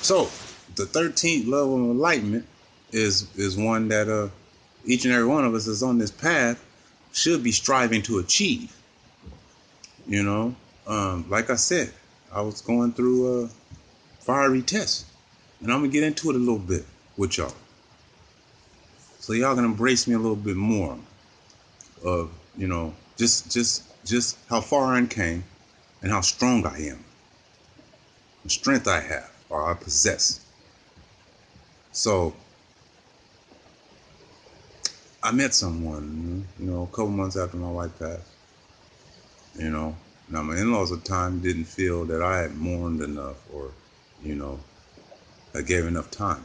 So the 13th level of enlightenment is one that each and every one of us is on this path should be striving to achieve. You know, like I said, I was going through a fiery test, and I'm gonna get into it a little bit with y'all, so y'all can embrace me a little bit more of, you know, just how far I came and how strong I am, the strength I have or I possess. So I met someone, you know, a couple months after my wife passed. You know, now my in-laws at the time didn't feel that I had mourned enough, or, you know, I gave enough time.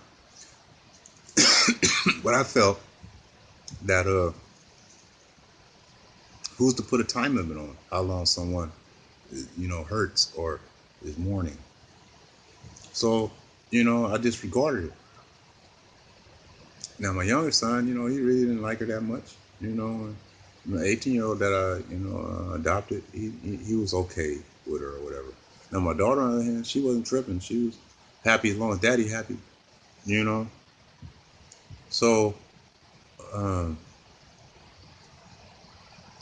But I felt that who's to put a time limit on how long someone, you know, hurts or is mourning? So, you know, I disregarded it. Now my younger son, you know, he really didn't like her that much. You know, the 18-year-old that I, you know, adopted, he was okay with her or whatever. Now my daughter, on the other hand, she wasn't tripping. She was happy as long as daddy happy, you know. So the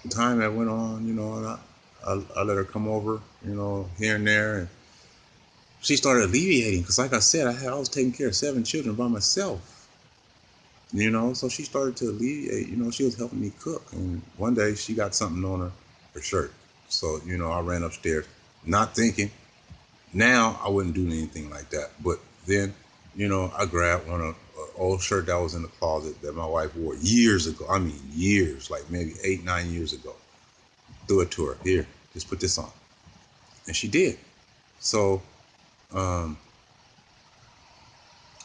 time that went on, you know, and I let her come over, you know, here and there, and she started alleviating, because like I said, I was taking care of 7 children by myself, you know. So she started to alleviate, you know. She was helping me cook, and one day she got something on her shirt. So, you know, I ran upstairs, not thinking. Now I wouldn't do anything like that, but then, you know, I grabbed an old shirt that was in the closet that my wife wore years ago. I mean, years, like maybe 8-9 years ago. Threw it to her. Here, just put this on, and she did. So,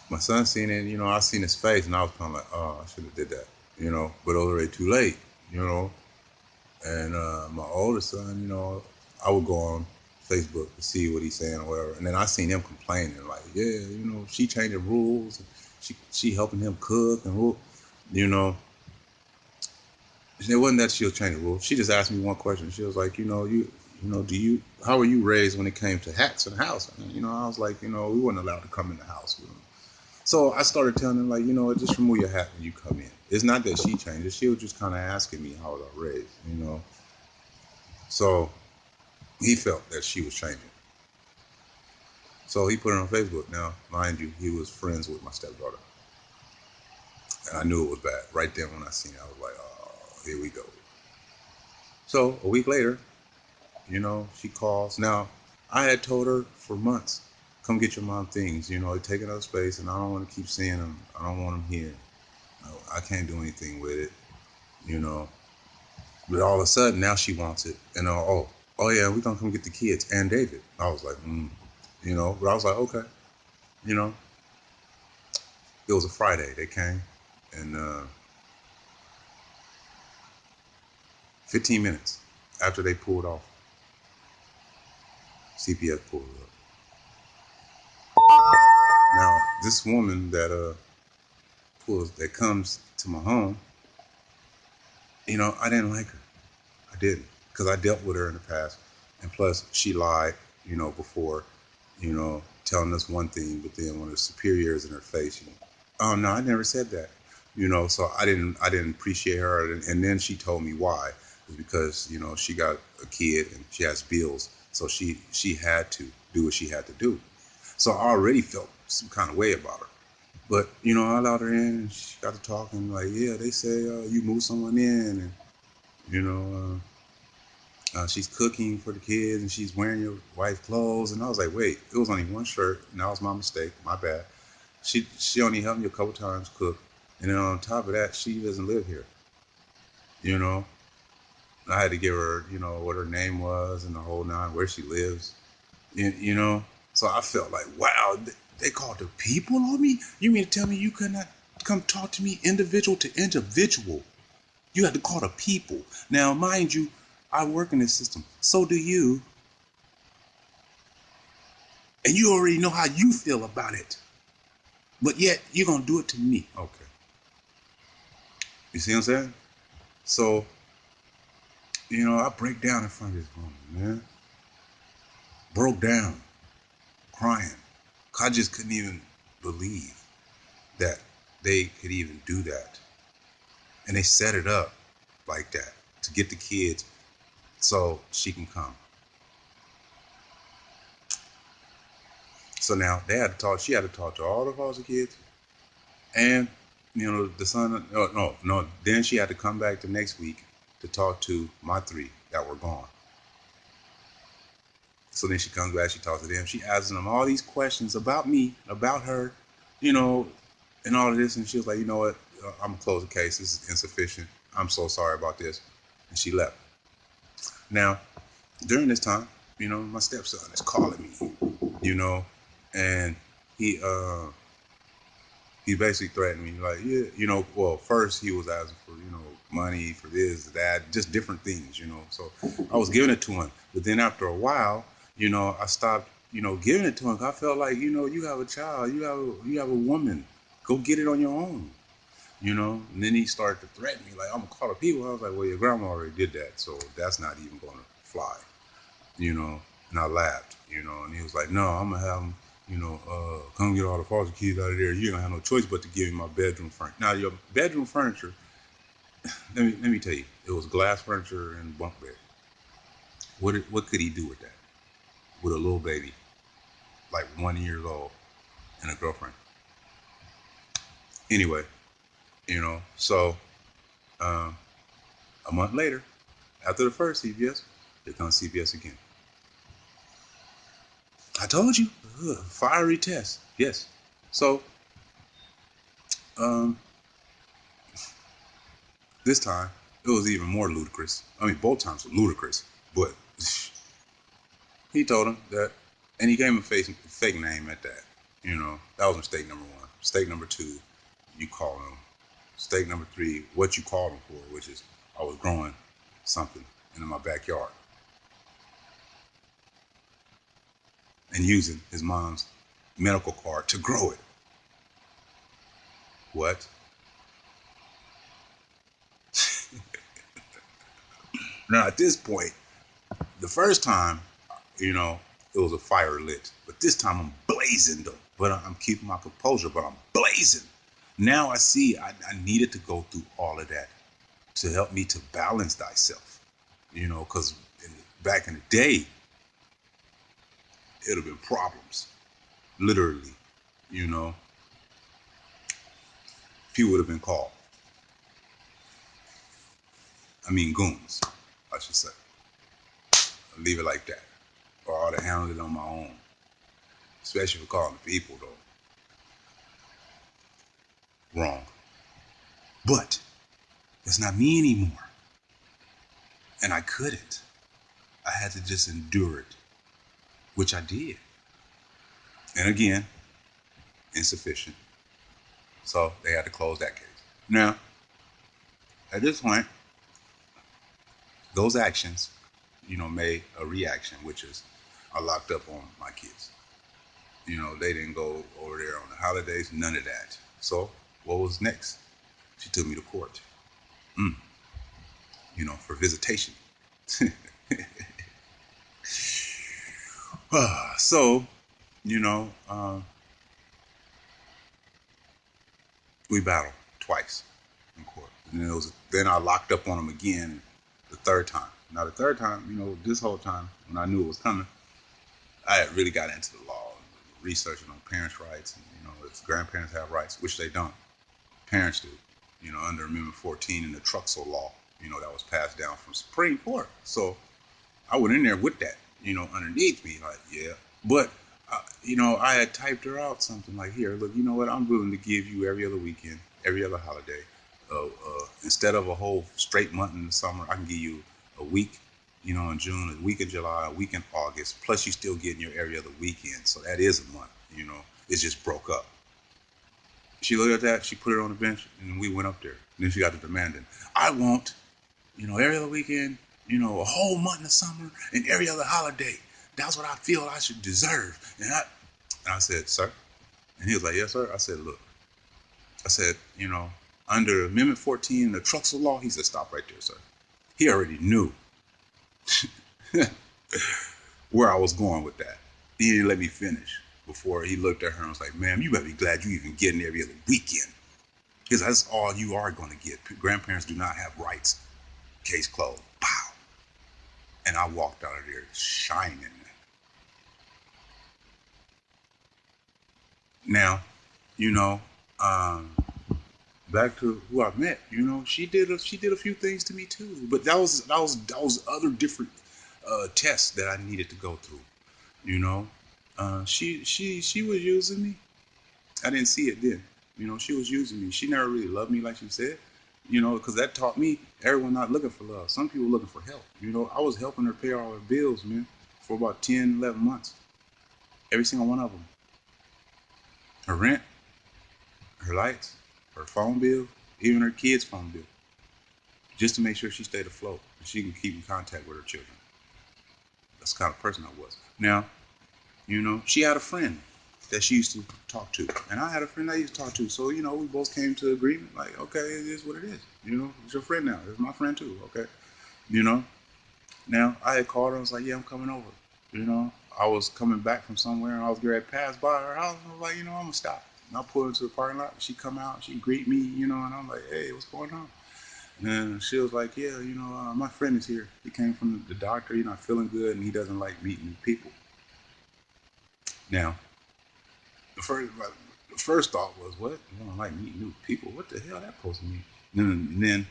my son seen it. You know, I seen his face, and I was kind of like, oh, I should have did that. You know, but it was already too late. You know, and my oldest son, you know, I would go on Facebook to see what he's saying or whatever, and then I seen him complaining like, yeah, you know, she changing rules, she helping him cook and, you know. It wasn't that she was changing rules. She just asked me one question. She was like, you know, how were you raised when it came to hats in the house? And, you know, I was like, you know, we weren't allowed to come in the house with them. So I started telling him, like, you know, just remove your hat when you come in. It's not that she changed it. She was just kind of asking me how I was raised, you know. So he felt that she was changing. So he put it on Facebook. Now, mind you, he was friends with my stepdaughter. And I knew it was bad. Right then when I seen it, I was like, oh, here we go. So a week later, you know, she calls. Now, I had told her for months, come get your mom things. You know, they're taking up space, and I don't want to keep seeing them. I don't want them here. No, I can't do anything with it, you know. But all of a sudden, now she wants it. And oh yeah, we're going to come get the kids and David. I was like, you know. But I was like, okay, you know. It was a Friday. They came, and 15 minutes after they pulled off, CPS pulled up. Now, this woman that comes to my home, you know, I didn't like her. I didn't, because I dealt with her in the past, and plus she lied, you know, before, you know, telling us one thing, but then when her superiors in her face, you know, oh no, I never said that, you know. So I didn't appreciate her, and then she told me why. It was because, you know, she got a kid and she has bills, so she had to do what she had to do. So I already felt some kind of way about her. But, you know, I allowed her in, and she got to talking like, yeah, they say you moved someone in, and, you know, she's cooking for the kids, and she's wearing your wife's clothes. And I was like, wait, it was only one shirt, and that was my mistake, my bad. She only helped me a couple times cook, and then on top of that, she doesn't live here, you know. I had to give her, you know, what her name was and the whole nine, where she lives, you know. So I felt like, wow, they called the people on me? You mean to tell me you could not come talk to me individual to individual? You had to call the people. Now, mind you, I work in this system. So do you. And you already know how you feel about it. But yet, you're going to do it to me. Okay. You see what I'm saying? So, you know, I break down in front of this woman, man. Broke down. Crying. I just couldn't even believe that they could even do that. And they set it up like that to get the kids so she can come. So now she had to talk to all the foster kids. And, the son, no. Then she had to come back the next week to talk to my 3 that were gone. So then she comes back, she talks to them. She asks them all these questions about me, about her, and all of this. And she was like, you know what? I'm going to close the case. This is insufficient. I'm so sorry about this. And she left. Now, during this time, my stepson is calling me, and he basically threatened me, like, yeah, well, first he was asking for, money for this, that, just different things, So I was giving it to him. But then after a while, I stopped, giving it to him. I felt like, you have a child, you have a woman, go get it on your own, And then he started to threaten me, like, I'm gonna call the people. I was like, well, your grandma already did that, so that's not even gonna fly, And I laughed, and he was like, no, I'm gonna have him, come get all the foster kids out of there. You don't have no choice but to give me my bedroom furniture. Now, your bedroom furniture, let me tell you, it was glass furniture and bunk bed. What could he do with that? With a little baby, like 1 year old, and a girlfriend. Anyway, so a month later, after the first CPS, here comes CPS again. I told you, fiery test. Yes. So, this time it was even more ludicrous. I mean, both times were ludicrous, but he told him that, and he gave him a fake name at that. That was mistake number 1. Mistake number 2, you call him. Mistake number 3, what you called him for, which is I was growing something in my backyard and using his mom's medical card to grow it. What? Now, at this point, the first time, it was a fire lit. But this time I'm blazing, though. But I'm keeping my composure, but I'm blazing. Now I see I needed to go through all of that to help me to balance thyself. Because back in the day, it'd have been problems. Literally, people would have been called. I mean, goons, I should say. I'll leave it like that. Or I'd have handled it on my own. Especially for calling the people, though. Wrong. But it's not me anymore. And I couldn't. I had to just endure it, which I did. And again, insufficient. So they had to close that case. Now, at this point, those actions, made a reaction, which is I locked up on my kids. They didn't go over there on the holidays, none of that. So what was next? She took me to court. For visitation. So, we battled twice in court. And then I locked up on them again the third time. Now, the third time, this whole time, when I knew it was coming, I had really got into the law, researching on parents' rights. And, if grandparents have rights, which they don't, parents do, under Amendment 14 in the Truxell law, that was passed down from Supreme Court. So I went in there with that, underneath me, like, yeah. But, I had typed her out something like, here, look, you know what? I'm willing to give you every other weekend, every other holiday. Instead of a whole straight month in the summer, I can give you a week, in June, a week in July, a week in August. Plus, you still getting your every other weekend. So that is a month, It's just broke up. She looked at that, she put it on the bench, and we went up there. And then she got to demanding, I want, every other weekend, a whole month in the summer and every other holiday. That's what I feel I should deserve. And I said, sir? And he was like, yes, sir. I said, look. I said, under Amendment 14, the Truxell law, he said, stop right there, sir. He already knew where I was going with that. He didn't let me finish. before he looked at her and was like, "Ma'am, you better be glad you even getting every other weekend, because that's all you are going to get. Grandparents do not have rights." Case closed. Pow. And I walked out of there shining. Now, you know, um, back to who I met. She did a few things to me too, but that was other different tests that I needed to go through. You know, she was using me. I didn't see it then. She was using me. She never really loved me like she said. Because that taught me everyone not looking for love. Some people looking for help. I was helping her pay all her bills, man, for about 10, 11 months. Every single one of them. Her rent, her lights, her phone bill, even her kids' phone bill, just to make sure she stayed afloat and she can keep in contact with her children. That's the kind of person I was. Now, she had a friend that she used to talk to, and I had a friend I used to talk to. So, we both came to agreement, like, okay, it is what it is. It's your friend now. It's my friend too, okay? You know, Now, I had called her. I was like, yeah, I'm coming over. I was coming back from somewhere, and I was going to pass by her house. And I was like, I'm going to stop. And I pulled into the parking lot. She come out. She greet me, and I'm like, hey, what's going on? And she was like, yeah, my friend is here. He came from the doctor. He's not feeling good, and he doesn't like meeting new people. Now, the first thought was, what? You don't like meeting new people? What the hell that supposed to mean? And then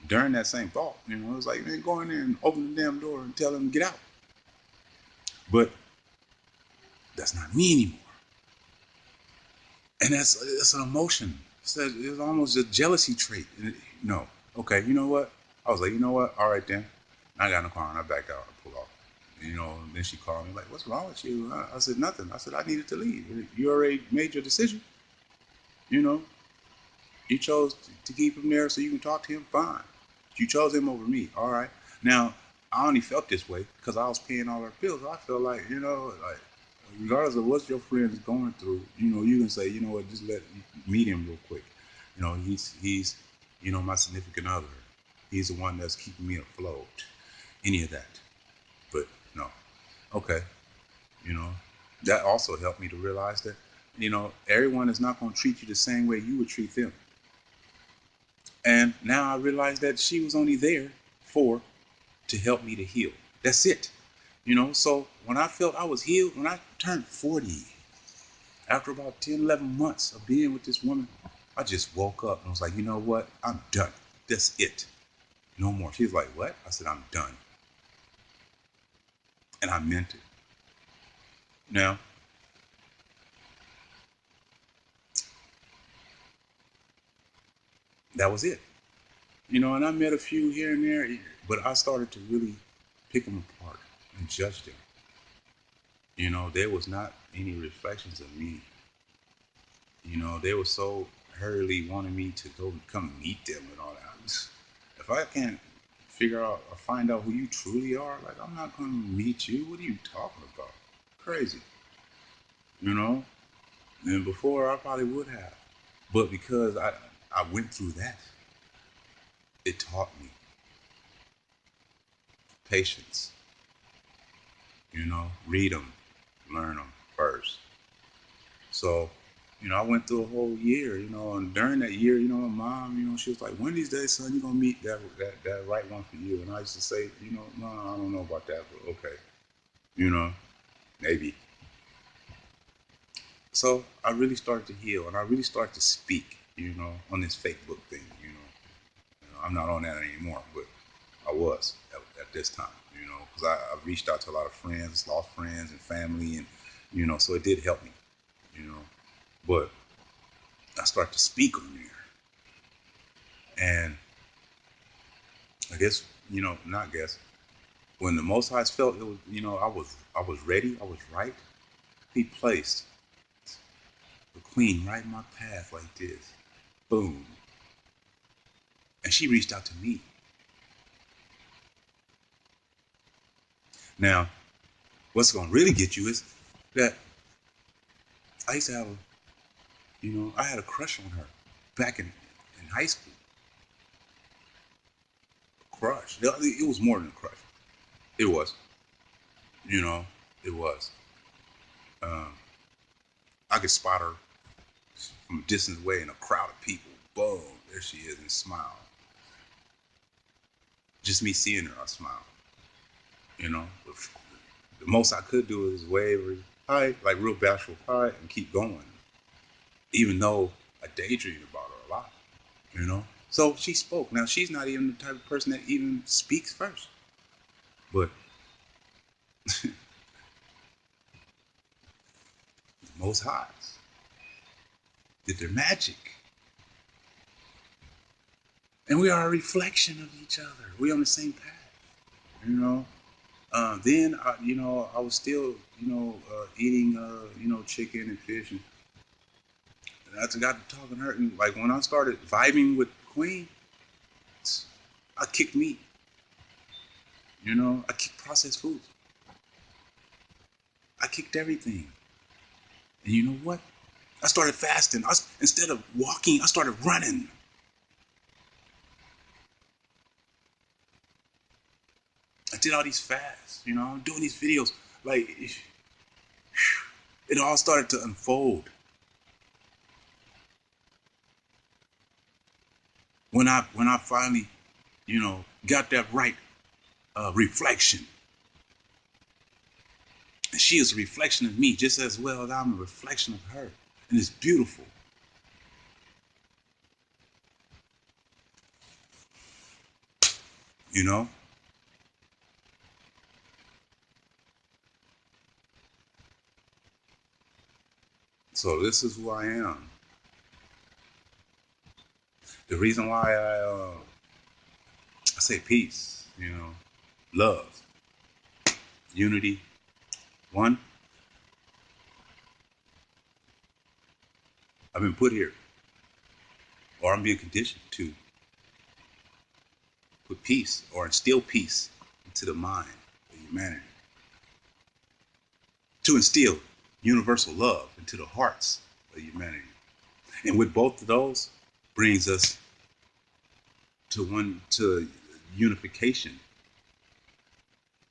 during that same thought, it was like, man, go in there and open the damn door and tell them to get out. But that's not me anymore. And it's an emotion. It's almost a jealousy trait. No. Okay, you know what? I was like, you know what? All right then. I got in the car and I backed out and pulled off. And then she called me like, what's wrong with you? I said, nothing. I said, I needed to leave. You already made your decision. You know, you chose to keep him there so you can talk to him. Fine. You chose him over me. All right. Now, I only felt this way because I was paying all her bills. I feel like, like regardless of what your friend is going through, you can say, you know what, just let meet him real quick. He's my significant other. He's the one that's keeping me afloat. Any of that. But no. Okay. You know, that also helped me to realize that, everyone is not going to treat you the same way you would treat them. And now I realize that she was only there to help me to heal. That's it. So when I felt I was healed, when I turned 40, after about 10, 11 months of being with this woman, I just woke up and was like, you know what? I'm done. That's it. No more. She was like, what? I said, I'm done. And I meant it. Now, that was it. And I met a few here and there, but I started to really pick them apart and judge them. There was not any reflections of me. They were so hurriedly wanting me to go come meet them and all that. If I can't figure out or find out who you truly are, like, I'm not going to meet you. What are you talking about? Crazy. And before I probably would have. But because I went through that, it taught me patience. Read them, learn them first. So, I went through a whole year, and during that year, my mom, she was like, one of these days, son, you're going to meet that right one for you. And I used to say, no, I don't know about that, but okay, maybe. So I really started to heal, and I really started to speak, on this Facebook thing, I'm not on that anymore, but I was at this time, because I reached out to a lot of friends, lost friends and family, and, so it did help me, you know, but I started to speak on there. And I guess, not guess, when the Most High felt it was, I was ready, I was right, he placed the queen right in my path like this. Boom. And she reached out to me. Now, what's going to really get you is that I used to have I had a crush on her back in high school. Crush. It was more than a crush. It was. It was. I could spot her from a distance away in a crowd of people. Boom, there she is, and smile. Just me seeing her, I smile. You know, the most I could do is wave or hi, like real bashful hi, and keep going. Even though I daydreamed about her a lot, you know. So she spoke. Now she's not even the type of person that even speaks first, but the Most High did their magic, and we are a reflection of each other. We're on the same path, you know. Then I was still, eating, chicken and fish, and I got to talking to her, and like when I started vibing with Queen, I kicked meat. I kicked processed foods. I kicked everything. And you know what? I started fasting. Instead of walking, I started running. I did all these fasts. I'm doing these videos. Like it all started to unfold when I finally, got that right reflection. And she is a reflection of me just as well as I'm a reflection of her. And it's beautiful. You know? So this is who I am. The reason why I say peace, love, unity, one, I've been put here, or I'm being conditioned to put peace or instill peace into the mind of humanity. To instill universal love into the hearts of humanity. And with both of those brings us to unification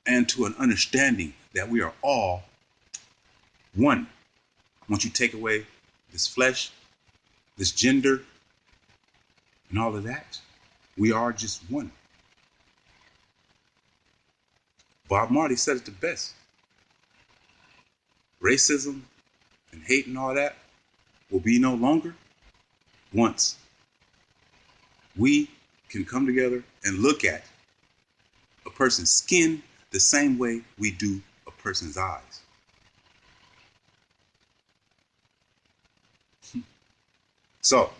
and to an understanding that we are all one. Once you take away this flesh, this gender, and all of that, we are just one. Bob Marley said it the best. Racism and hate and all that will be no longer once we can come together and look at a person's skin the same way we do a person's eyes. So,